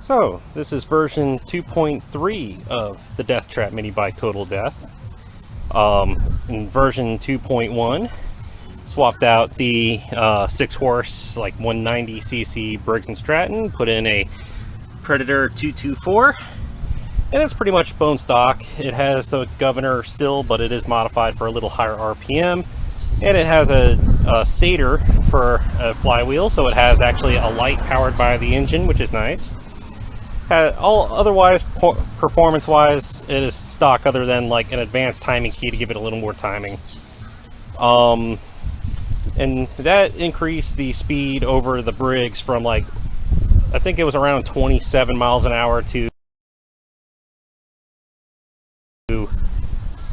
So, this is version 2.3 of the Death Trap Minibike Total Death. In version 2.1, swapped out the 6-horse, like 190cc Briggs & Stratton, put in a Predator 224, and it's pretty much bone stock. It has the governor still, but it is modified for a little higher RPM, and it has a stator for a flywheel, so it has actually a light powered by the engine, which is nice. Otherwise, performance-wise, it is stock, other than like an advanced timing key to give it a little more timing. And that increased the speed over the Brigs from, like, I think it was around 27 miles an hour to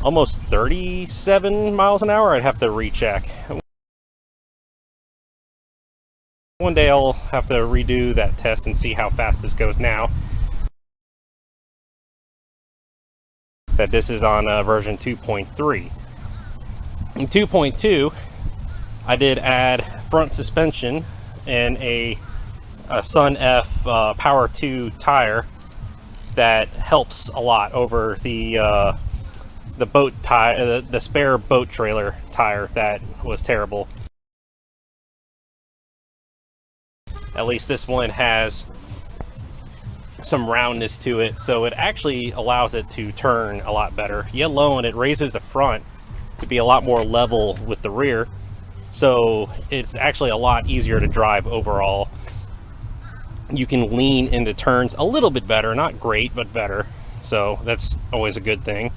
almost 37 miles an hour. I'd have to recheck. One day I'll have to redo that test and see how fast this goes now that this is on version 2.3. In 2.2, I did add front suspension and a Sun F Power 2 tire that helps a lot over the boat tire, the spare boat trailer tire that was terrible. At least this one has some roundness to it, so it actually allows it to turn a lot better. Yet alone, it raises the front to be a lot more level with the rear, so it's actually a lot easier to drive overall. You can lean into turns a little bit better, not great, but better, so that's always a good thing.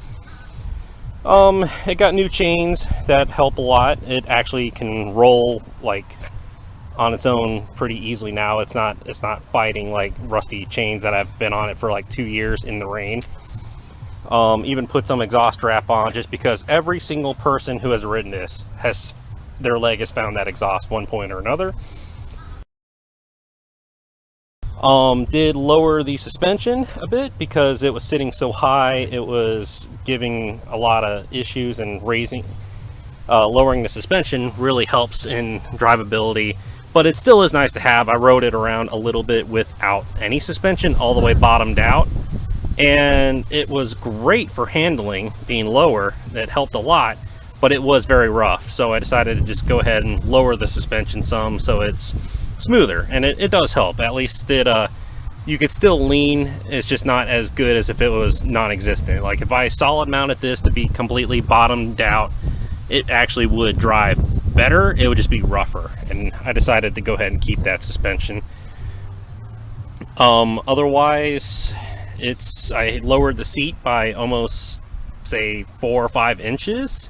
It got new chains that help a lot. It actually can roll like on its own pretty easily now. It's not fighting like rusty chains that have been on it for like 2 years in the rain. Even put some exhaust wrap on, just because every single person who has ridden this their leg has found that exhaust one point or another. Did lower the suspension a bit because it was sitting so high. It was giving a lot of issues, and lowering the suspension really helps in drivability. But it still is nice to have. I rode it around a little bit without any suspension, all the way bottomed out, and it was great for handling, being lower. It helped a lot, but it was very rough, so I decided to just go ahead and lower the suspension some so it's smoother, and it does help. At least you could still lean. It's just not as good as if it was non-existent. Like if I solid mounted this to be completely bottomed out, it actually would drive better. It would just be rougher, and I decided to go ahead and keep that suspension. Otherwise, I lowered the seat by almost, say, 4 or 5 inches,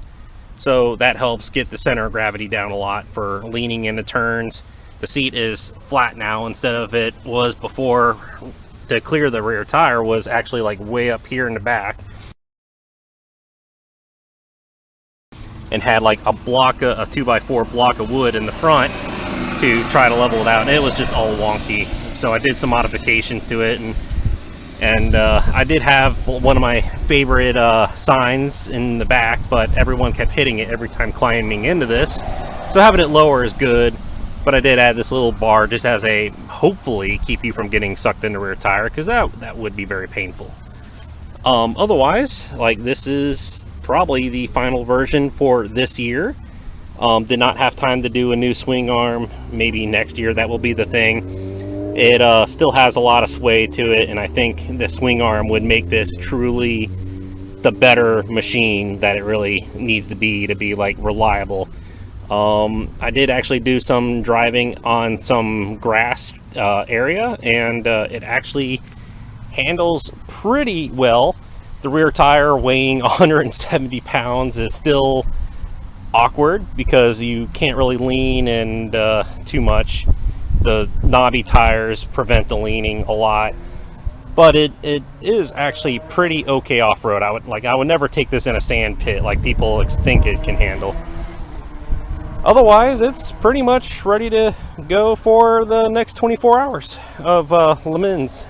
so that helps get the center of gravity down a lot for leaning into turns. The seat is flat now, instead of it was before. To clear the rear tire was actually like way up here in the back, and had like a 2x4 block of wood in the front to try to level it out, and it was just all wonky. So I did some modifications to it, and I did have one of my favorite signs in the back, but everyone kept hitting it every time climbing into this, so having it lower is good. But I did add this little bar just as a, hopefully, keep you from getting sucked in the rear tire, because that would be very painful. Otherwise, like, this is probably the final version for this year. Did not have time to do a new swing arm. Maybe next year that will be the thing. It still has a lot of sway to it, and I think the swing arm would make this truly the better machine that it really needs to be like reliable. I did actually do some driving on some grass area, and it actually handles pretty well. The rear tire weighing 170 pounds is still awkward because you can't really lean and too much. The knobby tires prevent the leaning a lot, but it is actually pretty okay off-road. I would never take this in a sand pit like people think it can handle. Otherwise, it's pretty much ready to go for the next 24 hours of LeMinis.